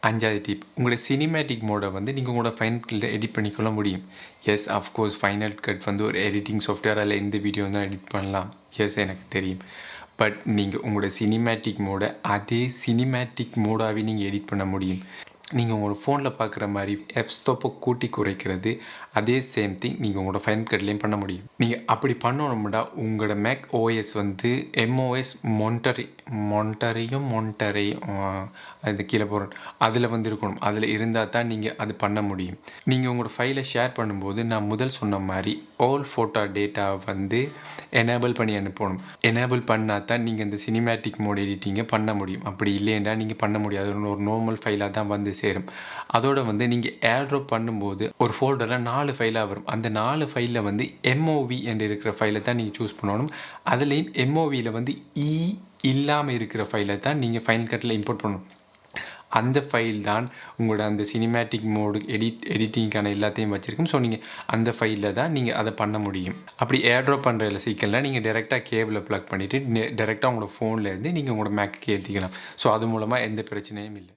அஞ்சாவது டிப், உங்களோட சினிமேட்டிக் மோடை வந்து நீங்கள் உங்களோட ஃபைனல் கட்டில் எடிட் பண்ணிக்கொள்ள முடியும். எஸ், அஃப்கோர்ஸ் ஃபைனல் கட் வந்து ஒரு எடிட்டிங் சாஃப்ட்வேர், அதில் எந்த வீடியோ தான் எடிட் பண்ணலாம். எஸ், எனக்கு தெரியும். பட் நீங்கள் உங்களோட சினிமேட்டிக் மோடை அதே சினிமேட்டிக் மோடாகவே நீங்கள் எடிட் பண்ண முடியும். நீங்கள் உங்களோட ஃபோனில் பார்க்குற மாதிரி எஃப்ஸ்டாப்பை கூட்டி குறைக்கிறது, அதே சேம் திங் நீங்கள் உங்களோட ஃபைனல் கட்லேயும் பண்ண முடியும். நீங்கள் அப்படி பண்ணணும்னா உங்களோட மேக் ஓஎஸ் வந்து எம்ஓஎஸ் மொண்டரையும் அது கீழே போகிறோம் அதில் வந்து இருக்கணும். அதில் இருந்தால் தான் நீங்கள் அது பண்ண முடியும். நீங்கள் உங்களோட ஃபைலை ஷேர் பண்ணும்போது நான் முதல் சொன்ன மாதிரி ஆல் ஃபோட்டோ டேட்டாவை வந்து எனேபிள் பண்ணி அனுப்பணும். எனேபிள் பண்ணால் தான் நீங்கள் இந்த சினிமேட்டிக் மோட் எடிட்டிங்கை பண்ண முடியும். அப்படி இல்லைன்னா நீங்கள் பண்ண முடியாது. ஒரு நார்மல் ஃபைலாக தான் வந்து சேரும். அதோட வந்து நீங்கள் ஏர்ட்ராப் பண்ணும்போது ஒரு ஃபோல்டரில் 4 ஃபைலாக வரும். அந்த 4 ஃபைலில் வந்து எம்ஓவி என்று இருக்கிற ஃபைலை தான் நீங்கள் சூஸ் பண்ணணும். அதுலேயும் எம்ஓவியில் வந்து இல்லாமல் இருக்கிற ஃபைலை தான் நீங்கள் ஃபைனல் கட்டில் இம்போர்ட் பண்ணணும். அந்த ஃபைல் தான் உங்களோட அந்த சினிமேட்டிக் மோடு எடிட்டிங்கான எல்லாத்தையும் வச்சுருக்கும். ஸோ நீங்கள் அந்த ஃபைலில் தான் நீங்கள் அதை பண்ண முடியும். அப்படி ஏர்ட்ராப் பண்ணுறதுல சீக்கிரம்லாம் நீங்கள் டேரெக்டாக கேபிளை ப்ளக் பண்ணிவிட்டு டேரெக்டாக உங்களோட ஃபோனில் இருந்து நீங்கள் உங்களோட மேக்கு ஏற்றிக்கலாம். ஸோ அது மூலமாக எந்த பிரச்சனையும் இல்லை.